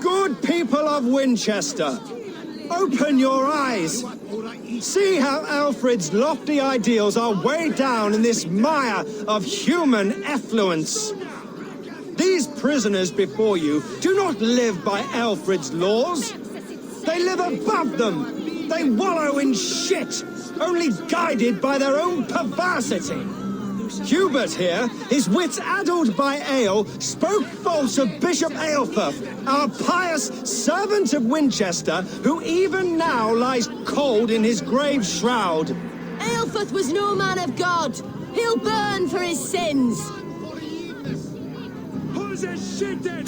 Good people of Winchester, open your eyes. See how Alfred's lofty ideals are weighed down in this mire of human effluence. These prisoners before you do not live by Alfred's laws. They live above them. They wallow in shit, only guided by their own perversity. Hubert here, his wits addled by ale, spoke false of Bishop Aelfirth, our pious servant of Winchester, who even now lies cold in his grave shroud. Aelfirth was no man of God. He'll burn for his sins. Who's a shitting?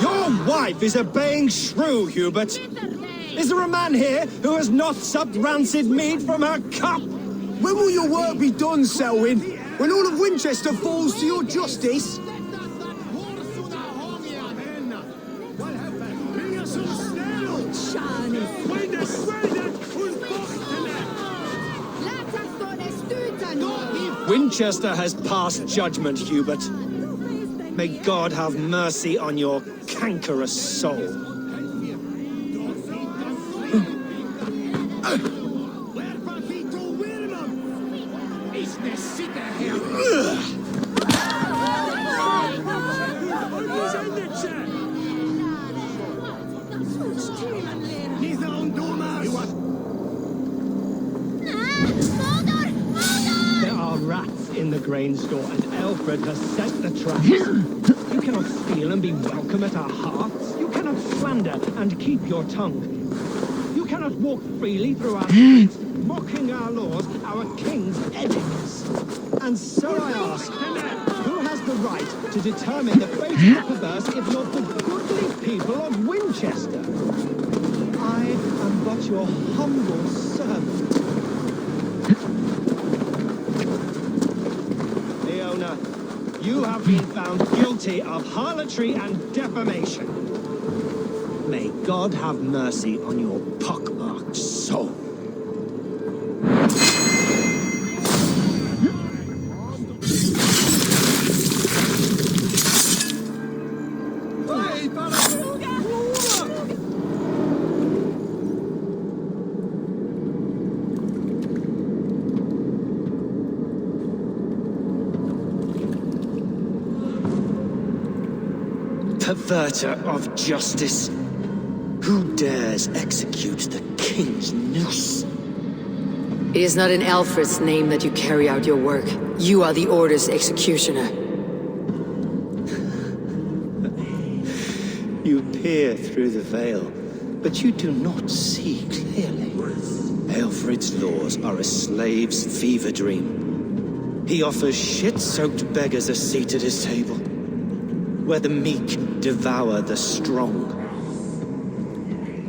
Your wife is a baying shrew, Hubert. Is there a man here who has not supped rancid mead from her cup? When will your work be done, Selwyn? When all of Winchester falls to your justice? Winchester has passed judgment, Hubert. May God have mercy on your cankerous soul. In the grain store, and Alfred has set the traps. You cannot steal and be welcome at our hearths. You cannot slander and keep your tongue. You cannot walk freely through our streets, mocking our laws, our king's edicts. And so I ask, who has the right to determine the fate of the perverse if not the goodly people of Winchester? I am but your humble servant. You have been found guilty of harlotry and defamation. May God have mercy on your pockmarked soul. Perverter of justice. Who dares execute the king's noose? It is not in Alfred's name that you carry out your work. You are the Order's executioner. You peer through the veil, but you do not see clearly. Alfred's laws are a slave's fever dream. He offers shit-soaked beggars a seat at his table, where the meek devour the strong.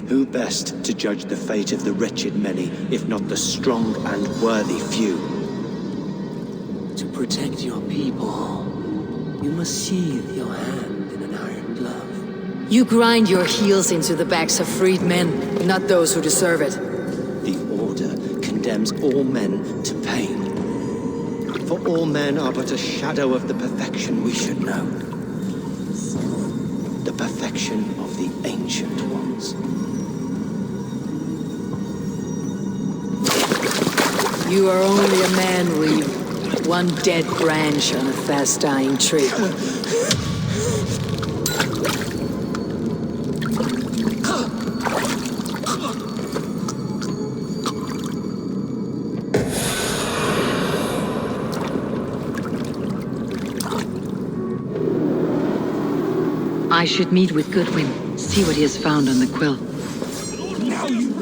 Who best to judge the fate of the wretched many, if not the strong and worthy few? To protect your people, you must sheathe your hand in an iron glove. You grind your heels into the backs of freed men, not those who deserve it. The Order condemns all men to pain. For all men are but a shadow of the perfection we should know. The perfection of the ancient ones. You are only a man, Reeve. One dead branch on a fast-dying tree. I should meet with Goodwin, see what he has found on the quill. Now you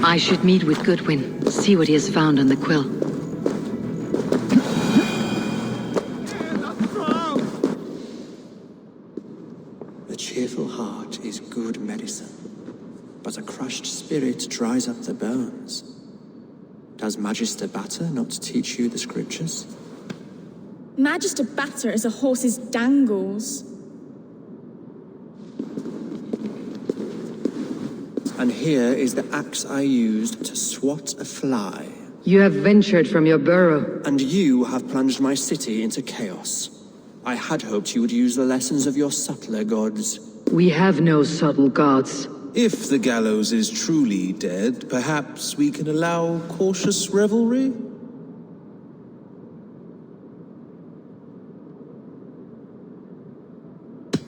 I should meet with Goodwin, see what he has found on the quill. A cheerful heart is good medicine, but a crushed spirit dries up the bones. Does Magister Batter not teach you the scriptures? Magister Batter is a horse's dangles. And here is the axe I used to swat a fly. You have ventured from your burrow. And you have plunged my city into chaos. I had hoped you would use the lessons of your subtler gods. We have no subtle gods. If the gallows is truly dead, perhaps we can allow cautious revelry?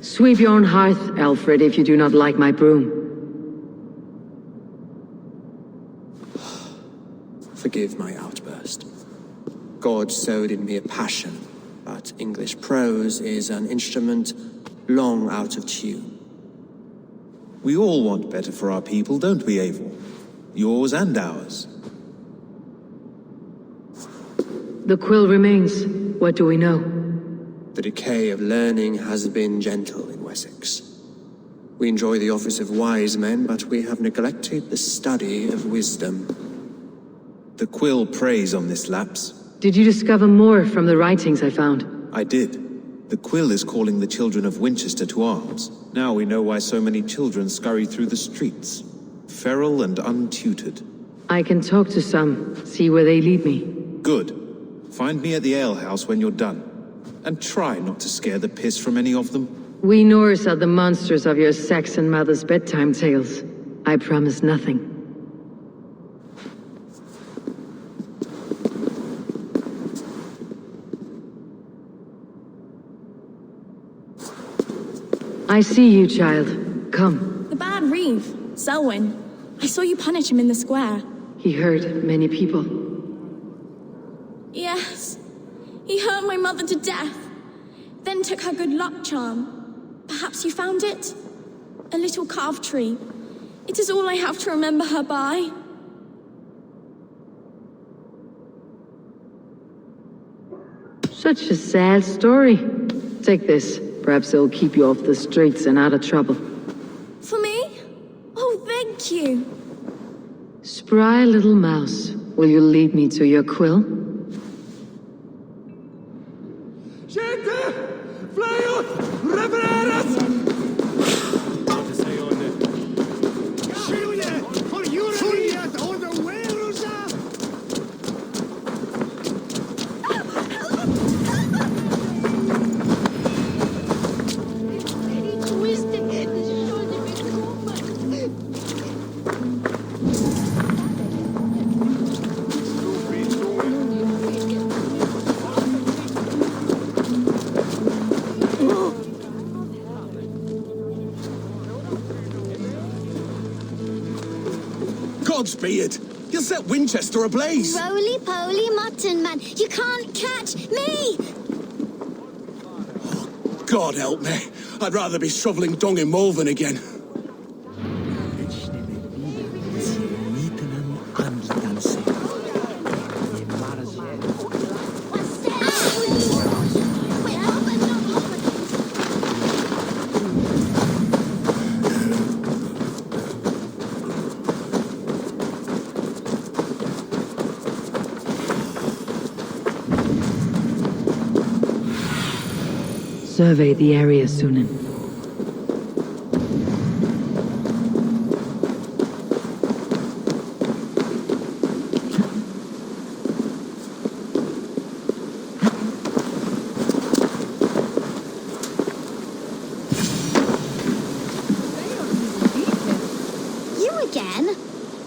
Sweep your own hearth, Alfred, if you do not like my broom. Forgive my outburst. God sowed in me a passion, but English prose is an instrument long out of tune. We all want better for our people, don't we, Eivor? Yours and ours. The quill remains. What do we know? The decay of learning has been gentle in Wessex. We enjoy the office of wise men, but we have neglected the study of wisdom. The quill preys on this lapse. Did you discover more from the writings I found? I did. The quill is calling the children of Winchester to arms. Now we know why so many children scurry through the streets. Feral and untutored. I can talk to some, see where they lead me. Good. Find me at the alehouse when you're done. And try not to scare the piss from any of them. We Norse are the monsters of your Saxon mother's bedtime tales. I promise nothing. I see you, child. Come. The bad reeve, Selwyn. I saw you punish him in the square. He hurt many people. Yes. He hurt my mother to death. Then took her good luck charm. Perhaps you found it? A little carved tree. It is all I have to remember her by. Such a sad story. Take this. Perhaps it'll keep you off the streets and out of trouble. For me? Oh, thank you. Spry little mouse, will you lead me to your quill? Godspeed! You'll set Winchester ablaze! Roly-poly mutton man, you can't catch me! Oh, God help me. I'd rather be shoveling dung in Malvern again. Survey the area, Sunan. You again?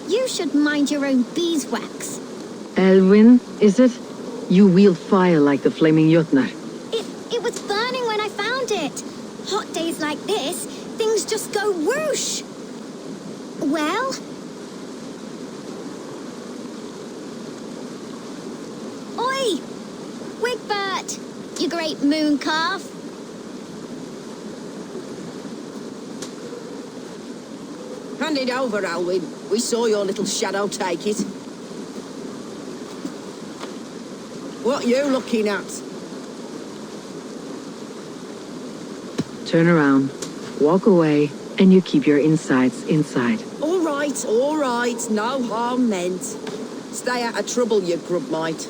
You should mind your own beeswax. Elwyn, is it? You wield fire like the flaming Jotnar. It was burning when I found it. Hot days like this, things just go whoosh. Well? Oi! Wigbert, you great moon calf. Hand it over, Alwyn. We saw your little shadow take it. What you looking at? Turn around, walk away, and you keep your insides inside. All right. No harm meant. Stay out of trouble, you grub mite.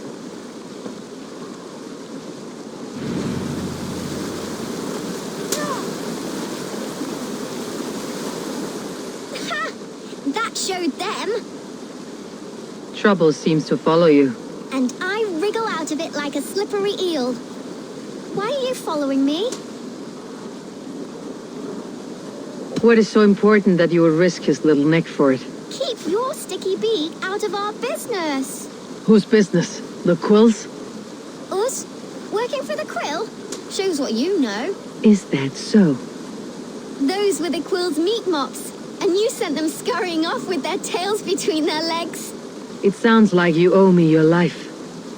That showed them. Trouble seems to follow you. And I wriggle out of it like a slippery eel. Why are you following me? What is so important that you would risk his little neck for it? Keep your sticky beak out of our business. Whose business? The Quill's? Us? Working for the Quill? Shows what you know. Is that so? Those were the Quill's meat mops, and you sent them scurrying off with their tails between their legs. It sounds like you owe me your life.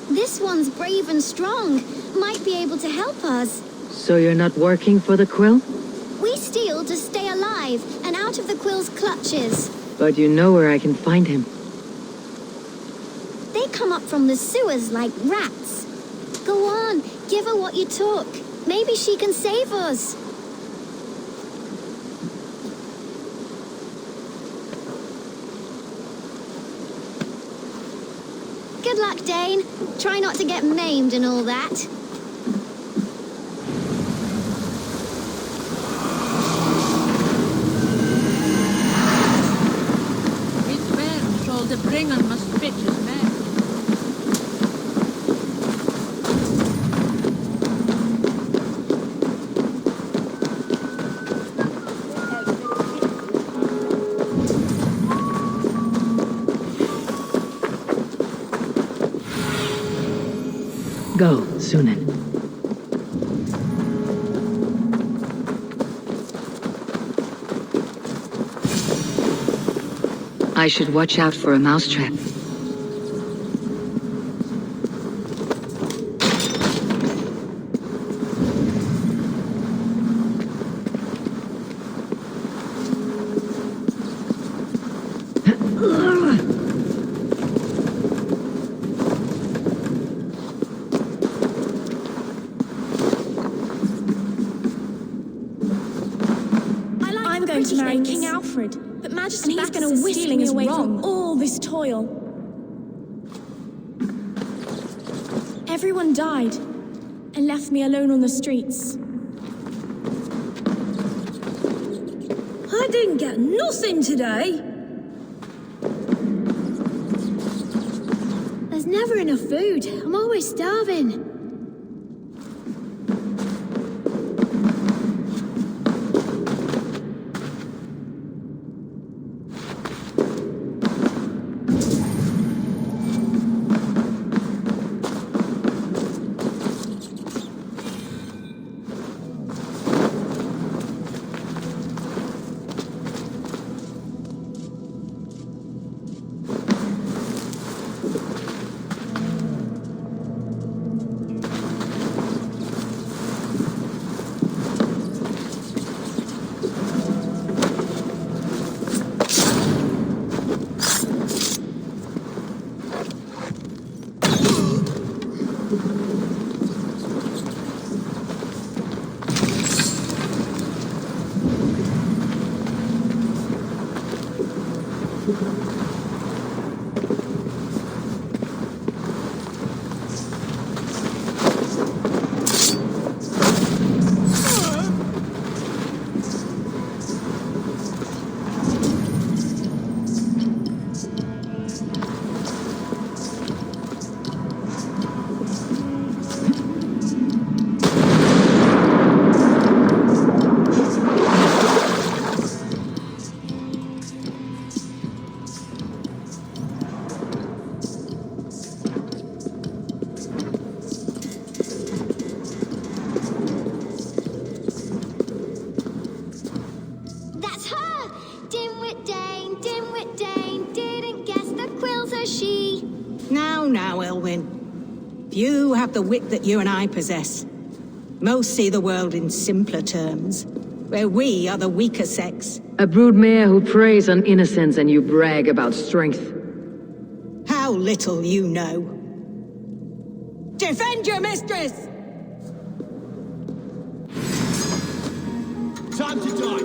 This one's brave and strong. Might be able to help us. So you're not working for the Quill? We steal to stay alive and out of the Quill's clutches. But you know where I can find him. They come up from the sewers like rats. Go on, give her what you took. Maybe she can save us. Good luck, Dane. Try not to get maimed and all that. His men shall the bringer must fit his men. Go, Sunan. I should watch out for a mousetrap. I'm going to marry King Alfred, but Majesty is going to whisk me away from all this toil. Everyone died and left me alone on the streets. I didn't get nothing today. There's never enough food. I'm always starving. Now, Elwyn. Few have the wit that you and I possess. Most see the world in simpler terms. where we are the weaker sex. A broodmare who preys on innocence and you brag about strength. How little you know. Defend your mistress! Time to die!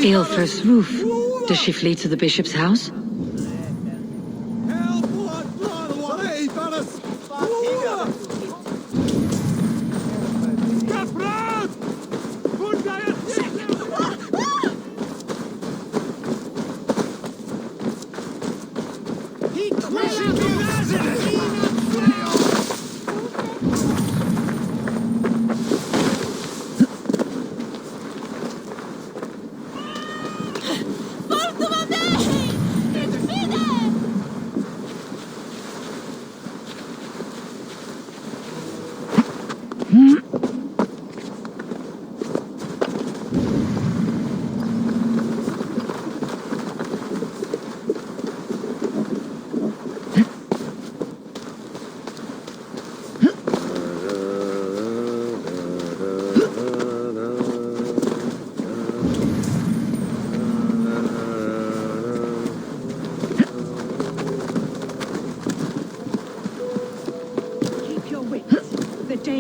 Aelfir's roof. Does she flee to the bishop's house?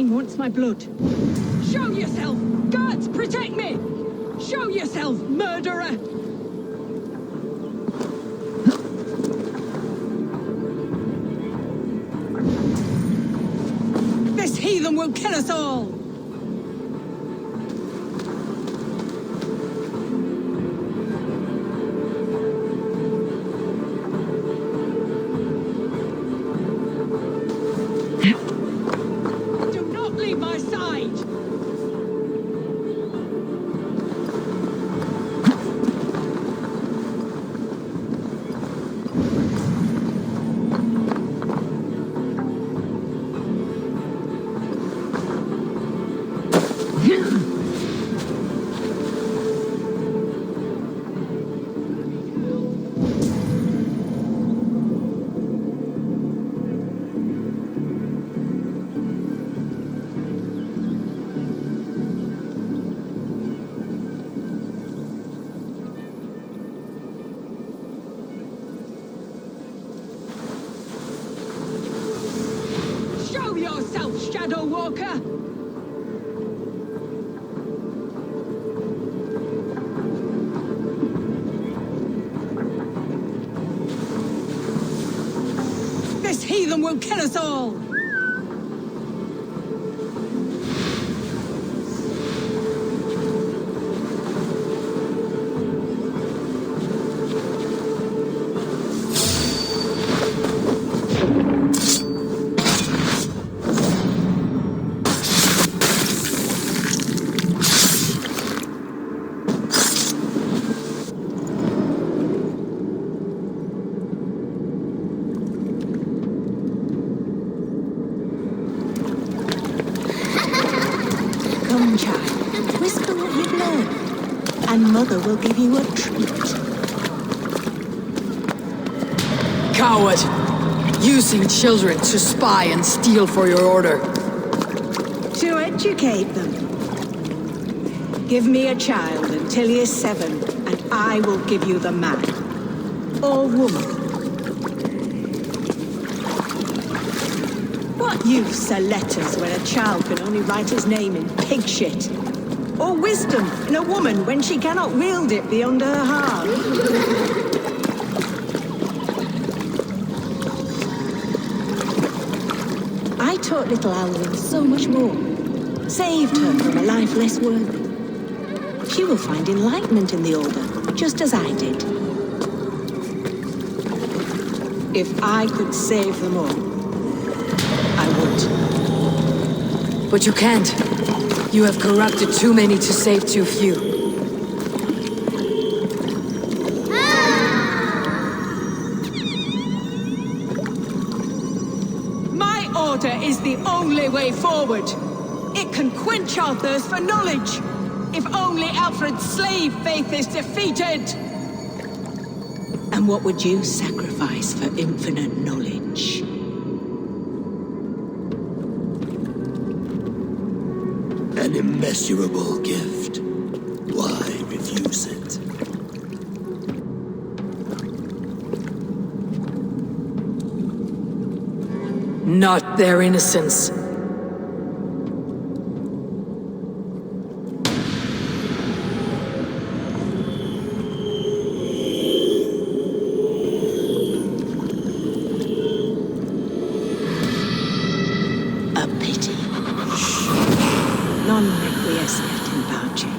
Wants my blood. Show yourself! Guards, protect me! Show yourself, murderer! This heathen will kill us all! them will kill us all! Come, child, whisper what you've learned, and Mother will give you a treat. Coward! Using children to spy and steal for your order. To educate them. Give me a child until he is 7, and I will give you the man. Or woman. What use are letters when a child can only write his name in pig shit? Or wisdom in a woman when she cannot wield it beyond her heart? I taught little Alwyn so much more. Saved her from a life less worthy. She will find enlightenment in the Order, just as I did. If I could save them all, I would. But you can't. You have corrupted too many to save too few. My order is the only way forward. It can quench our thirst for knowledge. If only Alfred's slave faith is defeated. And what would you sacrifice for infinite knowledge? An immeasurable gift. Why refuse it? Not their innocence. A pity. Non requiescat in pace.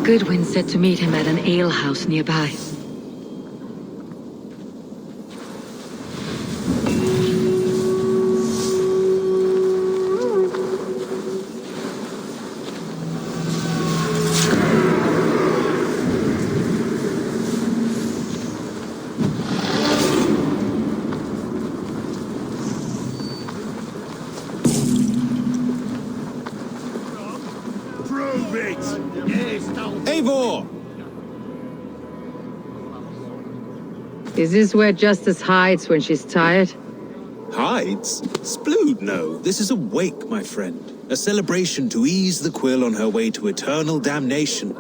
Goodwin said to meet him at an alehouse nearby. Eivor! Is this where Justice hides when she's tired? Hides? Splood, no. This is a wake, my friend. A celebration to ease the quill on her way to eternal damnation.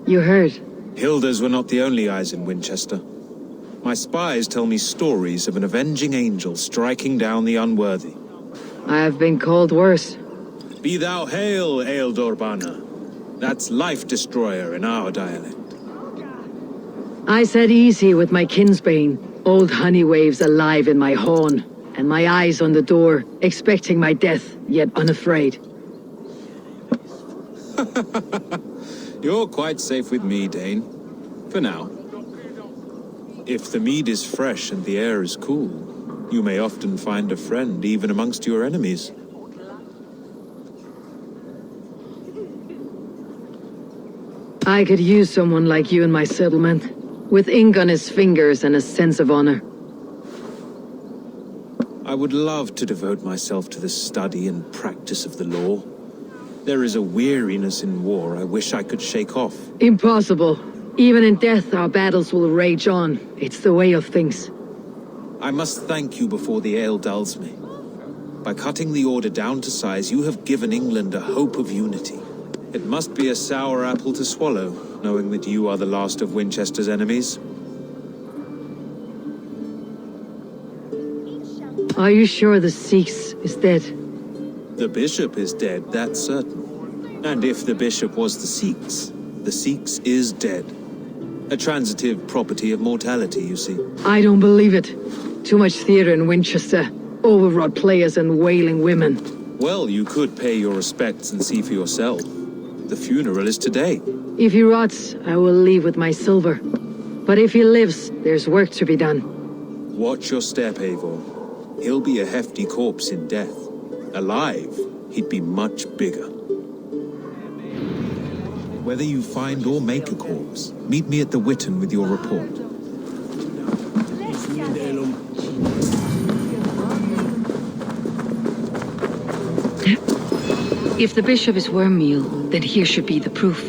You heard. Hilda's were not the only eyes in Winchester. My spies tell me stories of an avenging angel striking down the unworthy. I have been called worse. Be thou hail, Eildorbana. That's life destroyer in our dialect. I said easy with my kinsbane. Old honey waves alive in my horn, and my eyes on the door, expecting my death, yet unafraid. You're quite safe with me, Dane. For now. If the mead is fresh and the air is cool, you may often find a friend even amongst your enemies. I could use someone like you in my settlement, with ink on his fingers and a sense of honor. I would love to devote myself to the study and practice of the law. There is a weariness in war I wish I could shake off. Impossible. Even in death, our battles will rage on. It's the way of things. I must thank you before the ale dulls me. By cutting the order down to size, you have given England a hope of unity. It must be a sour apple to swallow, knowing that you are the last of Winchester's enemies. Are you sure the Sikhs is dead? The bishop is dead, that's certain. And if the bishop was the Sikhs is dead. A transitive property of mortality, you see. I don't believe it. Too much theatre in Winchester. Overwrought players and wailing women. Well, you could pay your respects and see for yourself. The funeral is today. If he rots, I will leave with my silver. But if he lives, there's work to be done. Watch your step, Eivor. He'll be a hefty corpse in death. Alive, he'd be much bigger. Whether you find or make a corpse, meet me at the Witten with your report. If the bishop is wormmeal, then here should be the proof.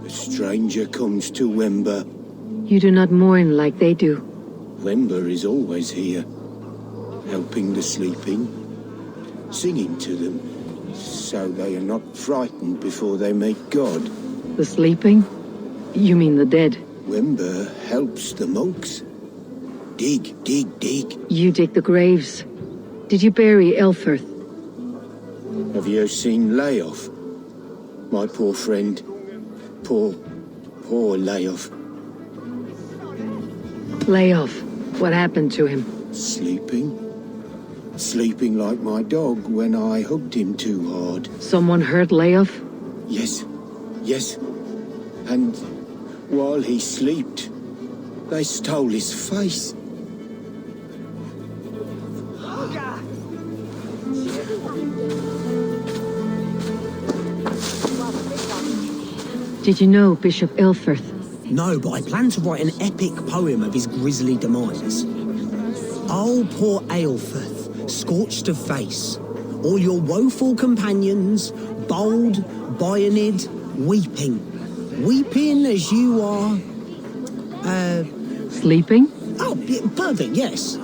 A stranger comes to Wember. You do not mourn like they do. Wember is always here, helping the sleeping, singing to them, so they are not frightened before they meet God. The sleeping? You mean the dead? Wember helps the monks. Dig, dig, dig. You dig the graves. Did you bury Elfirth? Have you seen Layoff? My poor friend. Poor Layoff. Layoff. What happened to him? Sleeping. Sleeping like my dog when I hugged him too hard. Someone hurt Layoff? Yes. And while he slept, they stole his face. Did you know Bishop Elfirth? No, but I plan to write an epic poem of his grisly demise. Oh, poor Aelfirth, scorched of face, all your woeful companions, bold, Bionid, weeping as you are... Sleeping? Oh, perfect, yes.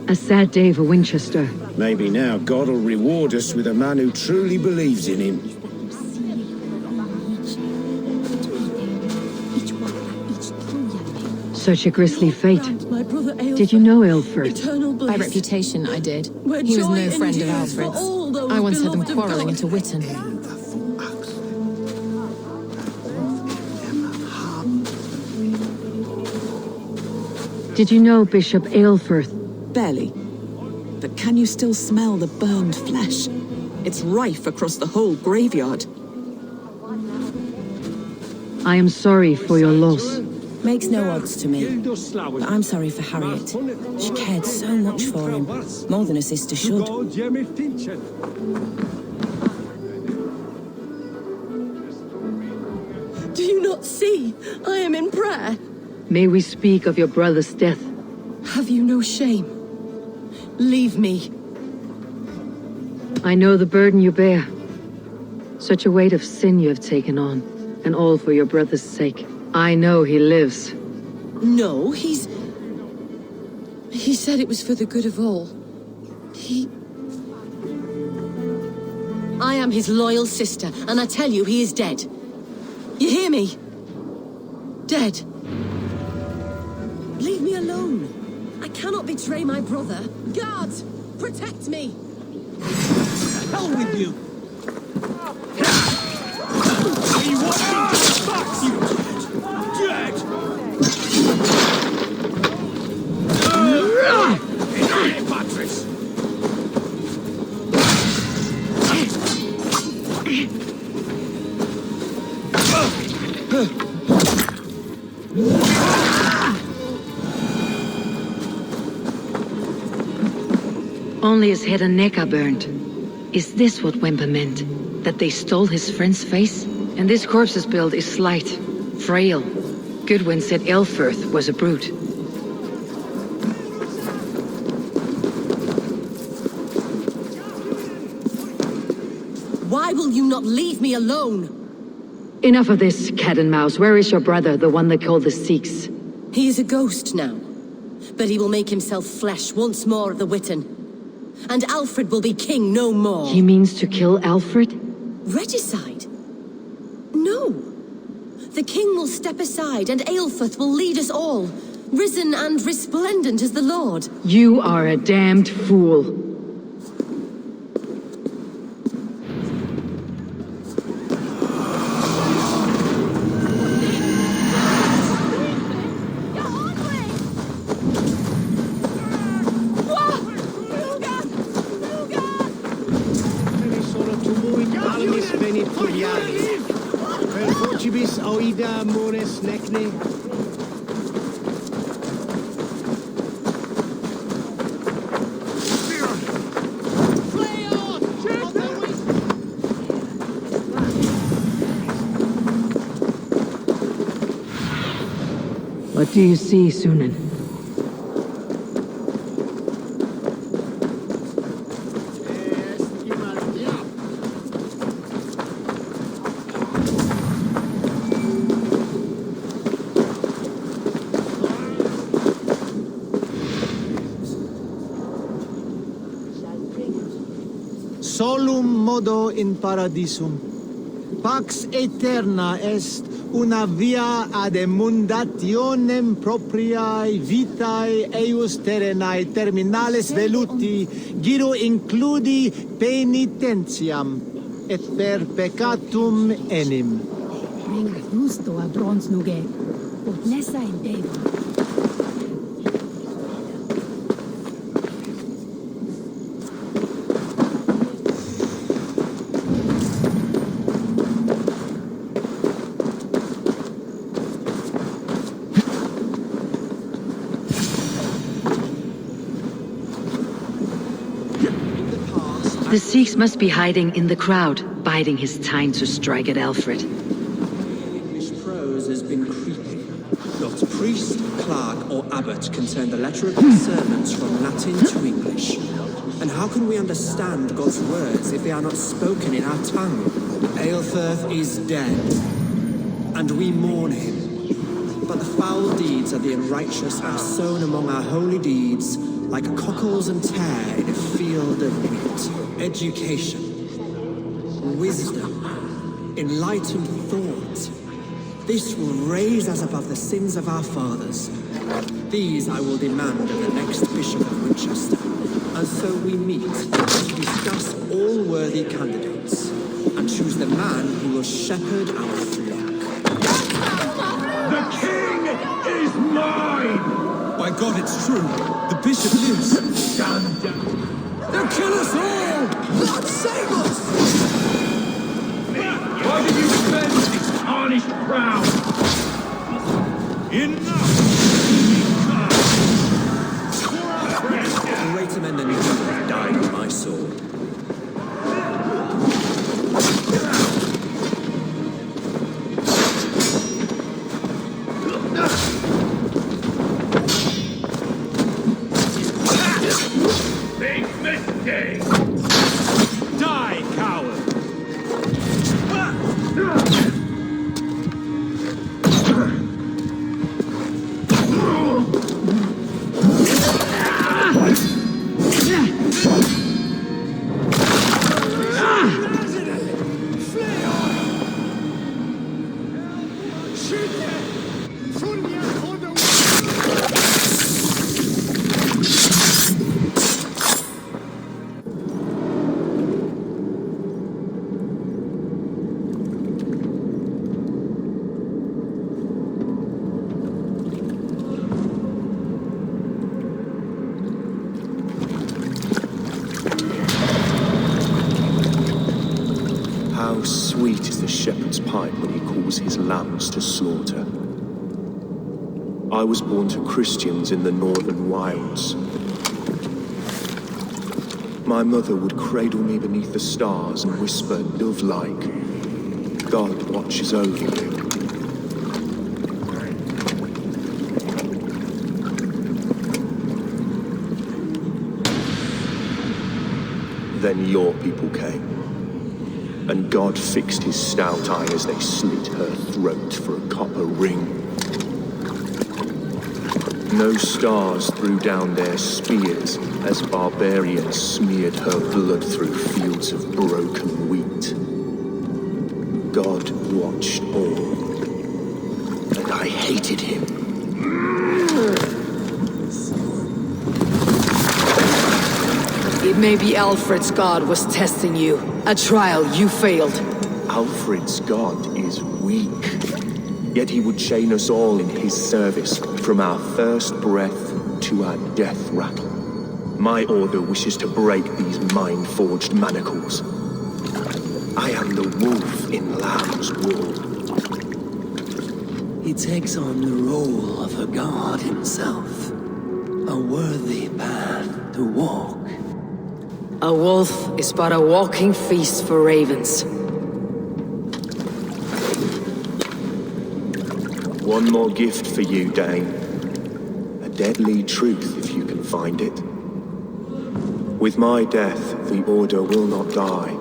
A sad day for Winchester. Maybe now God will reward us with a man who truly believes in him. Such a grisly fate. Did you know Elfirth? By reputation, I did. He was no friend of Alfred's. I once had them quarrelling into Witten. Did you know Bishop Aelfirth? Barely. But can you still smell the burned flesh? It's rife across the whole graveyard. I am sorry for your loss. Makes no odds to me. But I'm sorry for Harriet. She cared so much for him. More than a sister should. Do you not see? I am in prayer. May we speak of your brother's death? Have you no shame? Leave me. I know the burden you bear. Such a weight of sin you have taken on, and all for your brother's sake. I know he lives. No, He said it was for the good of all. I am his loyal sister, and I tell you, he is dead. You hear me? Dead. Leave me alone. I cannot betray my brother. Guards, protect me. Hell with you. We want you dead. Patrick. Only his head and neck are burned. Is this what Wember meant? That they stole his friend's face? And this corpse's build is slight, frail. Goodwin said Elfirth was a brute. Why will you not leave me alone? Enough of this, cat and mouse. Where is your brother, the one they call the Sikhs? He is a ghost now, but he will make himself flesh once more at the Witten. And Alfred will be king no more. He means to kill Alfred? Regicide? No. The king will step aside and Aelfrith will lead us all, risen and resplendent as the Lord. You are a damned fool. What do you see, Sunan? Solum modo in paradisum. Pax aeterna est una via ad emundationem propriae vitae eius terrenae terminales veluti, giro includi penitentiam, et per peccatum enim. Bringas gusto a bronsnuge, ut nessa in devo. The Sikhs must be hiding in the crowd, biding his time to strike at Alfred. English prose has been creeping. Not priest, clerk, or abbot can turn the letter of his sermons from Latin to English. And how can we understand God's words if they are not spoken in our tongue? Aelfrith is dead, and we mourn him. But the foul deeds of the unrighteous are sown among our holy deeds, like cockles and tare in a field of wheat. Education, wisdom, enlightened thought. This will raise us above the sins of our fathers. These I will demand of the next Bishop of Winchester. And so we meet to discuss all worthy candidates and choose the man who will shepherd our flock. The king is mine! By God, it's true. The bishop lives. Stand down. They'll kill us all! Lord, save us! Why did you spend this tarnished crown? Enough! Greater men than you have died on my sword. Big mistake! Die, coward! How sweet is the shepherd's pipe when he calls his lambs to slaughter. I was born to Christians in the northern wilds. My mother would cradle me beneath the stars and whisper, dove-like, God watches over you. Then your people came. And God fixed his stout eye as they slit her throat for a copper ring. No stars threw down their spears as barbarians smeared her blood through fields of broken wheat. God watched all, and I hated him. It may be Alfred's god was testing you. A trial you failed. Alfred's god is weak. Yet he would chain us all in his service, from our first breath to our death rattle. My order wishes to break these mind-forged manacles. I am the wolf in lamb's wool. He takes on the role of a god himself. A worthy path to walk. A wolf is but a walking feast for ravens. One more gift for you, Dane. A deadly truth, if you can find it. With my death, the Order will not die.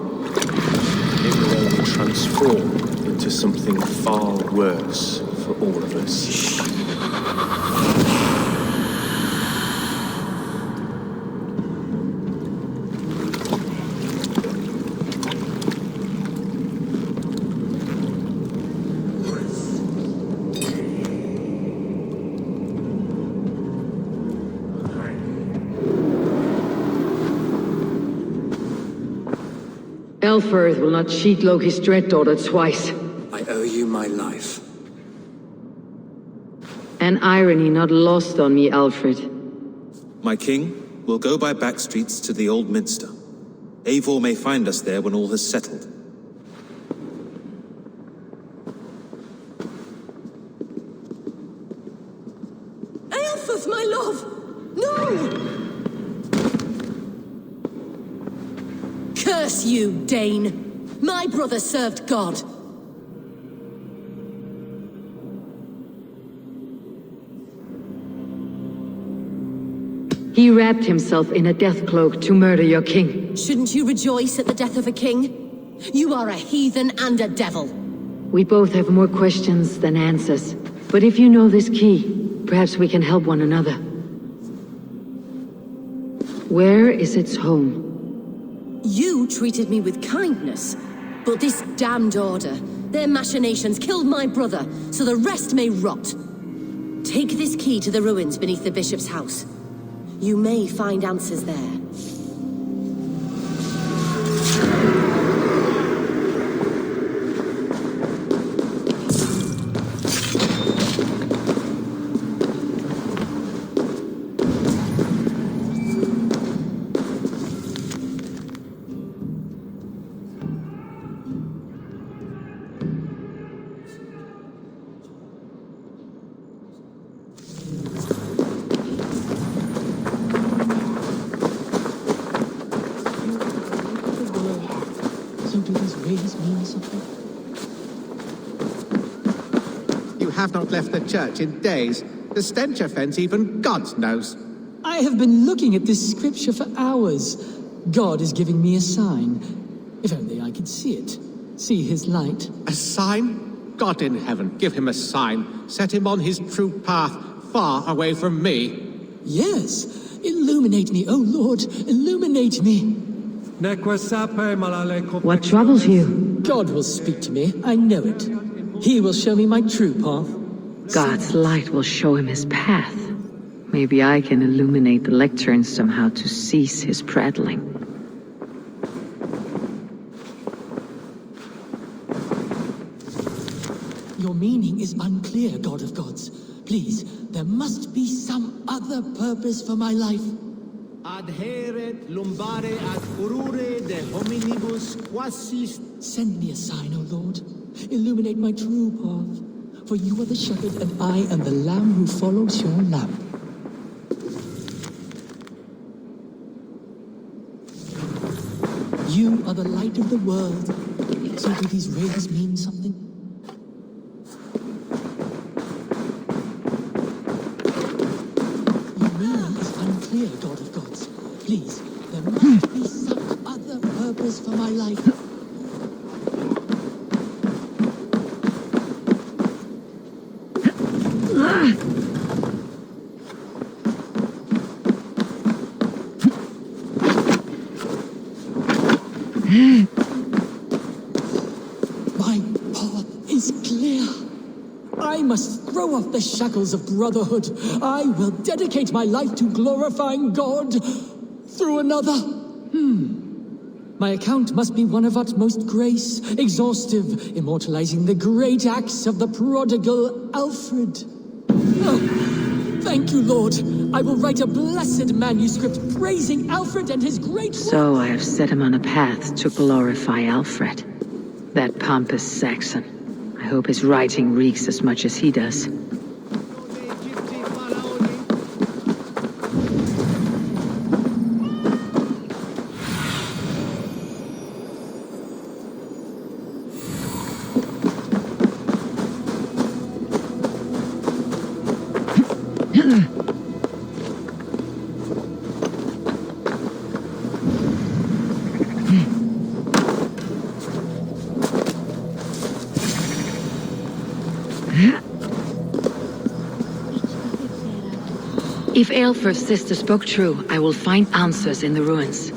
It will only transform into something far worse for all of us. Elfrith will not cheat Loki's dread daughter twice. I owe you my life. An irony not lost on me, Alfred. My king, we'll go by back streets to the Old Minster. Eivor may find us there when all has settled. Aelfrith, my love! No! Curse you, Dane! My brother served God. He wrapped himself in a death cloak to murder your king. Shouldn't you rejoice at the death of a king? You are a heathen and a devil. We both have more questions than answers. But if you know this key, perhaps we can help one another. Where is its home? You treated me with kindness, but this damned order, their machinations killed my brother, so the rest may rot. Take this key to the ruins beneath the bishop's house. You may find answers there. Have not left the church in days. The stench offends even God knows. I have been looking at this scripture for hours. God is giving me a sign. If only I could see it. See his light. A sign? God in heaven, give him a sign. Set him on his true path, far away from me. Yes. Illuminate me, O Lord. Illuminate me. What troubles you? God will speak to me. I know it. He will show me my true path. God's light will show him his path. Maybe I can illuminate the lectern somehow to cease his prattling. Your meaning is unclear, God of Gods. Please, there must be some other purpose for my life. Adheret lumbare ad furore de hominibus quasis. Send me a sign, O Lord. Illuminate my true path, for you are the shepherd and I am the lamb who follows your lamp. You are the light of the world. So do these rays mean something? Your meaning is unclear, God of Gods. Please, there must be some other purpose for my life. My path is clear. I must throw off the shackles of brotherhood. I will dedicate my life to glorifying God through another. My account must be one of utmost grace, exhaustive, immortalizing the great acts of the prodigal Alfred. Oh, thank you, Lord. I will write a blessed manuscript praising Alfred and his great... So I have set him on a path to glorify Alfred. That pompous Saxon. I hope his writing reeks as much as he does. If Eilfr's sister spoke true, I will find answers in the ruins.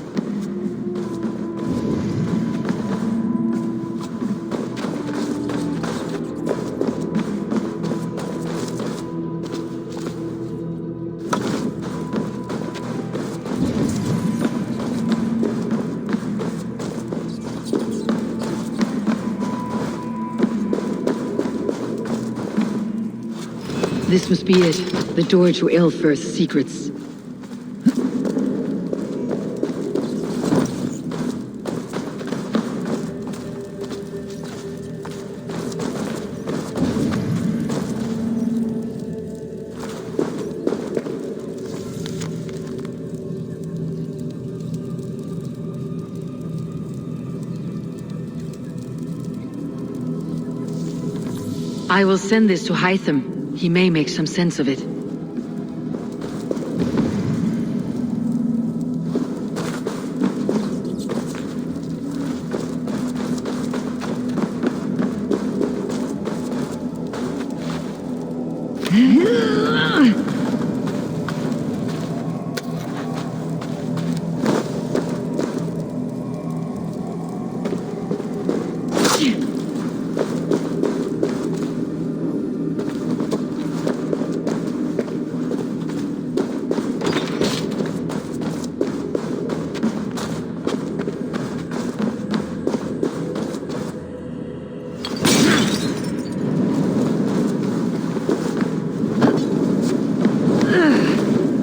This must be it. The door to Eilfr's secrets. I will send this to Hytham. He may make some sense of it.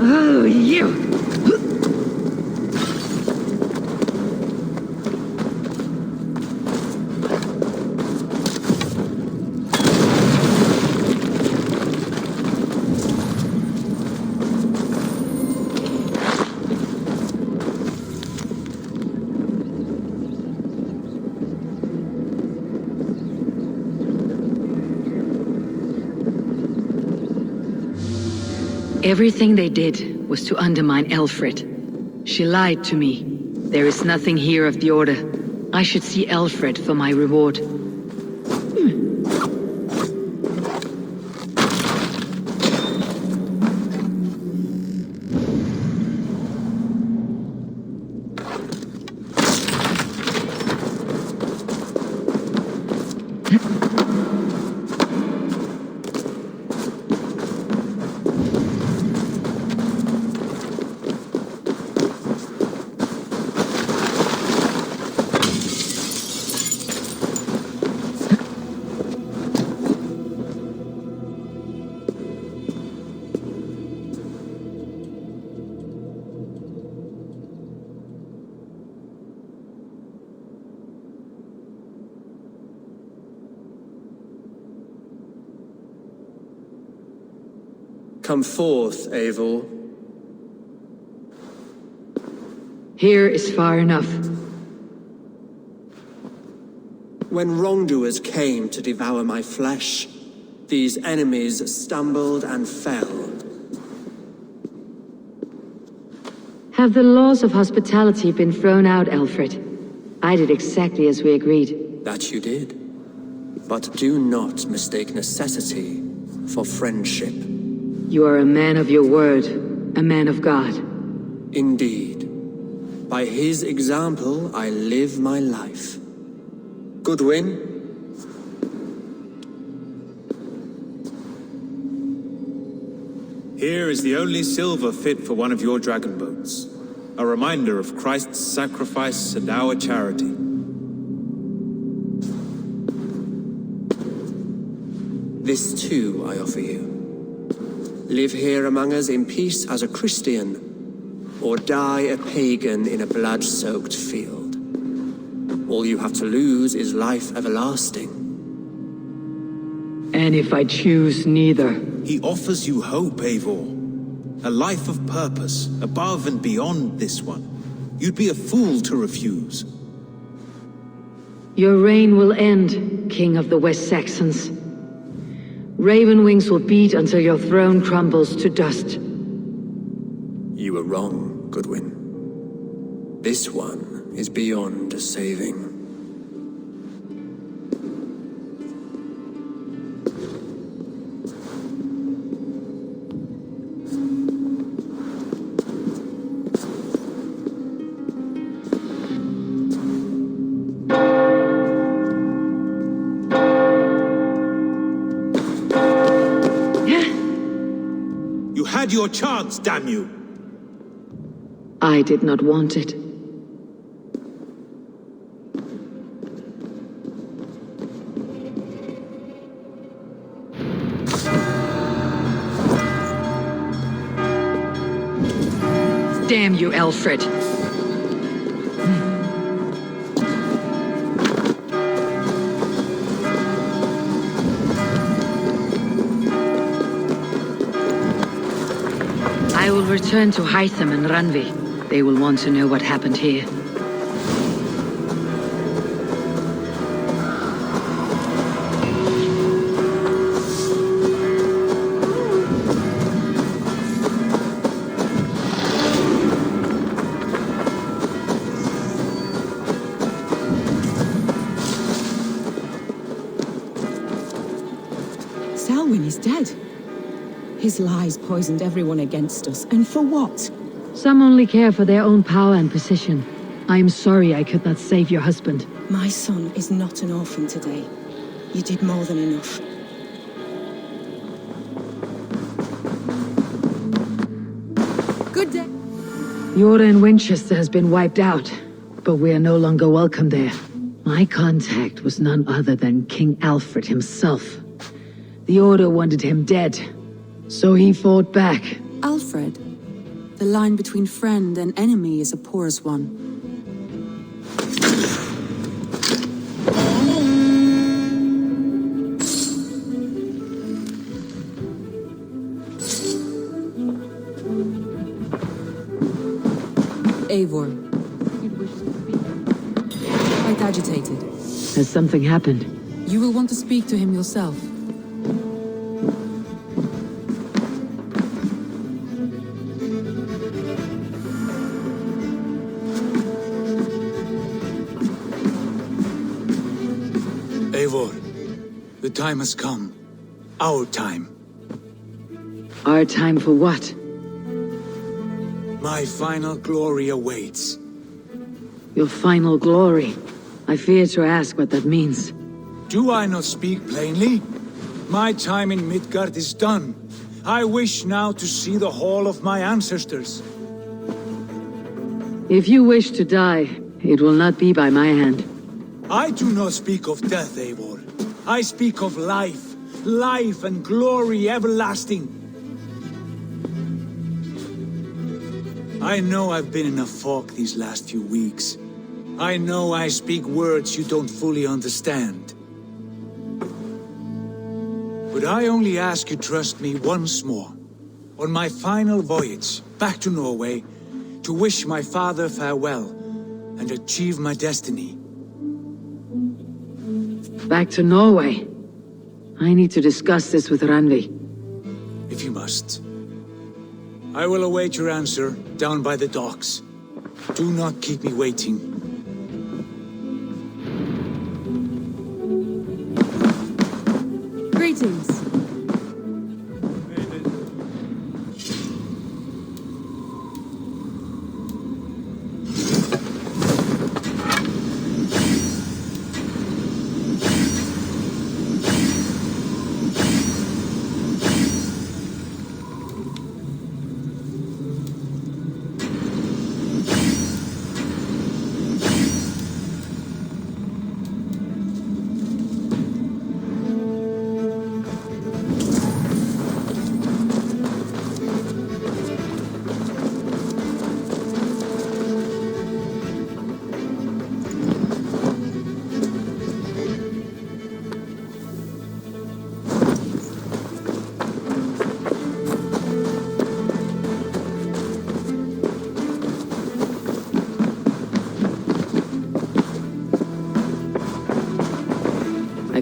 Oh, you! Everything they did was to undermine Alfred. She lied to me. There is nothing here of the order. I should see Alfred for my reward. Come forth, Eivor. Here is far enough. When wrongdoers came to devour my flesh, these enemies stumbled and fell. Have the laws of hospitality been thrown out, Alfred? I did exactly as we agreed. That you did. But do not mistake necessity for friendship. You are a man of your word, a man of God. Indeed. By his example, I live my life. Goodwin, Here is the only silver fit for one of your dragon boats. A reminder of Christ's sacrifice and our charity. This too I offer you. Live here among us in peace as a Christian, or die a pagan in a blood-soaked field. All you have to lose is life everlasting. And if I choose neither? He offers you hope, Eivor. A life of purpose, above and beyond this one. You'd be a fool to refuse. Your reign will end, King of the West Saxons. Raven wings will beat until your throne crumbles to dust. You were wrong, Goodwin. This one is beyond saving. Had your chance, damn you! I did not want it. Damn you, Alfred! I will return to Hytham and Randvi. They will want to know what happened here. Selwyn is dead. His lies poisoned everyone against us, and for what? Some only care for their own power and position. I am sorry I could not save your husband. My son is not an orphan today. You did more than enough. Good day. The Order in Winchester has been wiped out, but we are no longer welcome there. My contact was none other than King Alfred himself. The Order wanted him dead, so he fought back. Alfred, the line between friend and enemy is a porous one. Eivor. Quite agitated. Has something happened? You will want to speak to him yourself. Eivor, the time has come. Our time. Our time for what? My final glory awaits. Your final glory. I fear to ask what that means. Do I not speak plainly? My time in Midgard is done. I wish now to see the hall of my ancestors. If you wish to die, it will not be by my hand. I do not speak of death, Eivor. I speak of life. Life and glory everlasting. I know I've been in a fog these last few weeks. I know I speak words you don't fully understand. But I only ask you trust me once more. On my final voyage back to Norway, to wish my father farewell and achieve my destiny. Back to Norway. I need to discuss this with Randvi. If you must. I will await your answer down by the docks. Do not keep me waiting. Greetings.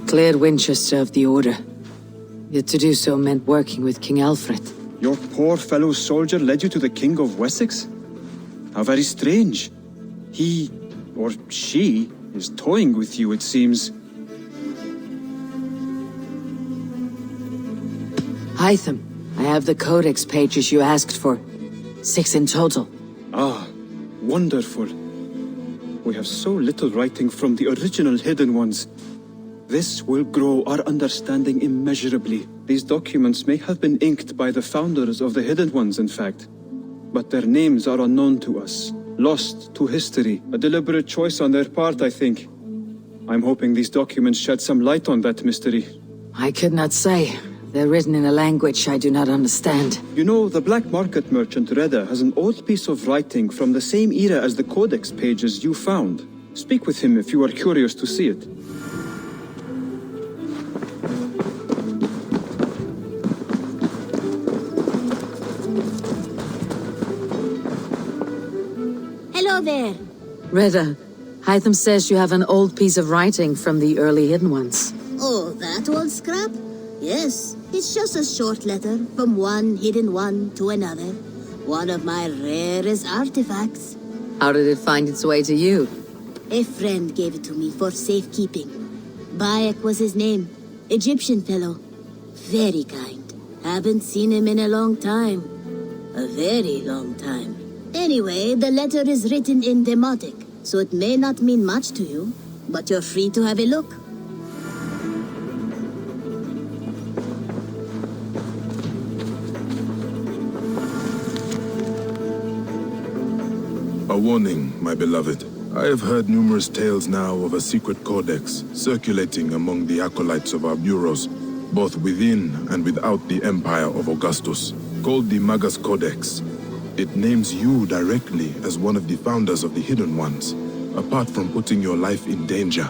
cleared Winchester of the Order. Yet to do so meant working with King Alfred. Your poor fellow soldier led you to the King of Wessex? How very strange. He, or she, is toying with you, it seems. Hytham, I have the codex pages you asked for. 6 in total. Ah, wonderful. We have so little writing from the original Hidden Ones. This will grow our understanding immeasurably. These documents may have been inked by the founders of the Hidden Ones, in fact. But their names are unknown to us, lost to history. A deliberate choice on their part, I think. I'm hoping these documents shed some light on that mystery. I could not say. They're written in a language I do not understand. You know, the black market merchant Reda has an old piece of writing from the same era as the codex pages you found. Speak with him if you are curious to see it. Hello there. Reda, Hytham says you have an old piece of writing from the early Hidden Ones. Oh, that old scrap? Yes, it's just a short letter from one Hidden One to another. One of my rarest artifacts. How did it find its way to you? A friend gave it to me for safekeeping. Bayek was his name. Egyptian fellow. Very kind. Haven't seen him in a long time. A very long time. Anyway, the letter is written in Demotic, so it may not mean much to you, but you're free to have a look. A warning, my beloved. I have heard numerous tales now of a secret codex circulating among the acolytes of our bureaus, both within and without the Empire of Augustus, called the Magus Codex. It names you directly as one of the founders of the Hidden Ones, apart from putting your life in danger.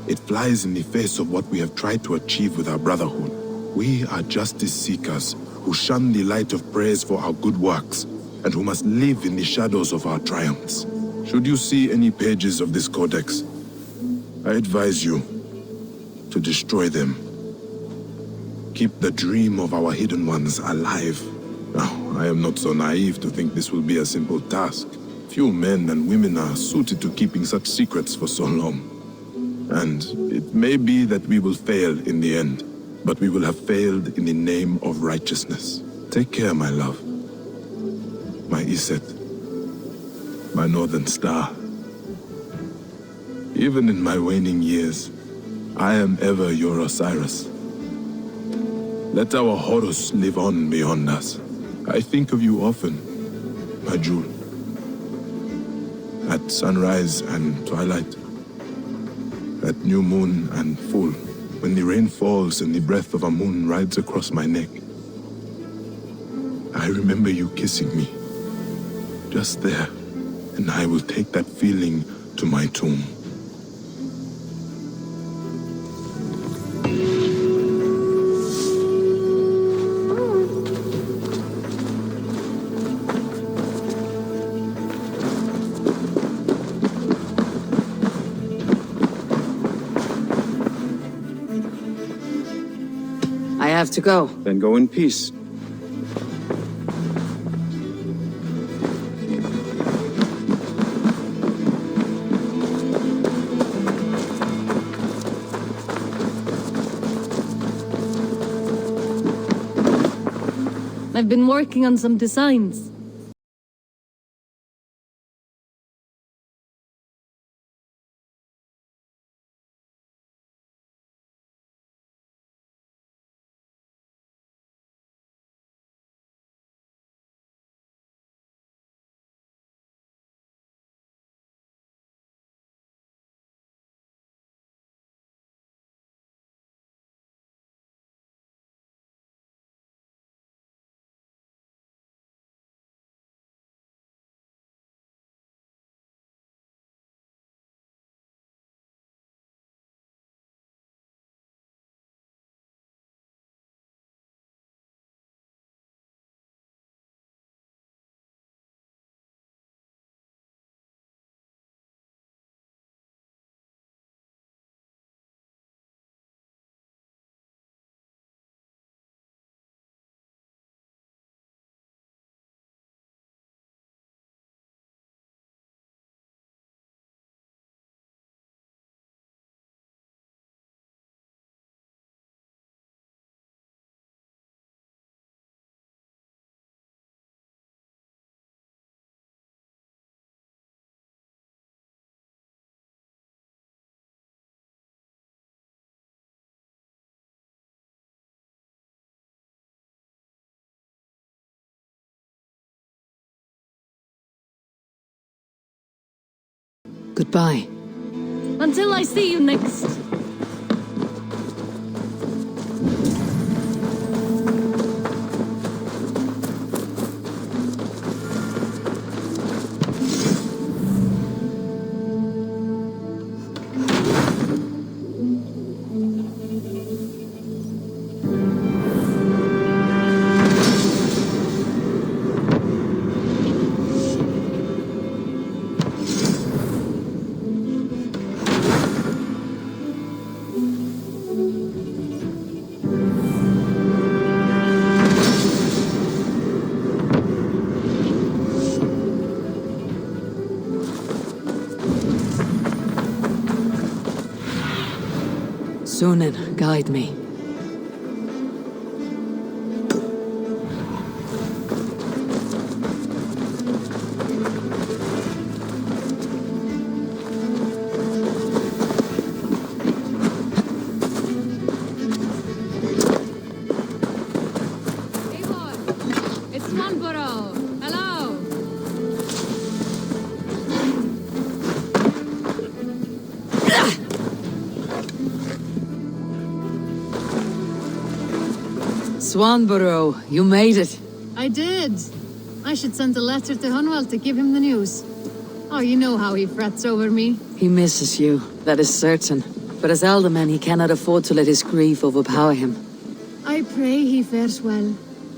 It flies in the face of what we have tried to achieve with our brotherhood. We are justice seekers who shun the light of praise for our good works, and who must live in the shadows of our triumphs. Should you see any pages of this codex, I advise you to destroy them. Keep the dream of our Hidden Ones alive. Now, I am not so naive to think this will be a simple task. Few men and women are suited to keeping such secrets for so long. And it may be that we will fail in the end, but we will have failed in the name of righteousness. Take care, my love. My Iset. My Northern Star. Even in my waning years, I am ever your Osiris. Let our Horus live on beyond us. I think of you often, my jewel. At sunrise and twilight. At new moon and full. When the rain falls and the breath of a moon rides across my neck. I remember you kissing me. Just there. And I will take that feeling to my tomb. I have to go. Then go in peace. I've been working on some designs. Goodbye. Until I see you next. Sunan, guide me. Eivor, it's Swanborough. Hello. Swanborough, you made it. I did. I should send a letter to Hunwell to give him the news. Oh, you know how he frets over me. He misses you, that is certain. But as alderman, he cannot afford to let his grief overpower him. I pray he fares well.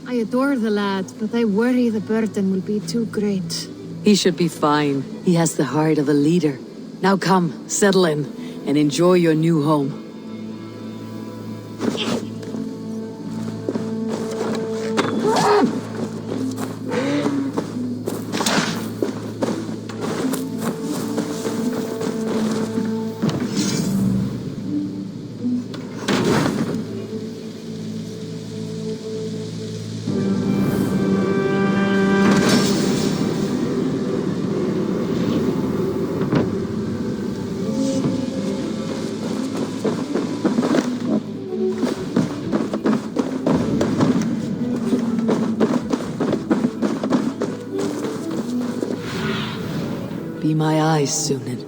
I adore the lad, but I worry the burden will be too great. He should be fine. He has the heart of a leader. Now come, settle in, and enjoy your new home. Be my eyes, Sunan.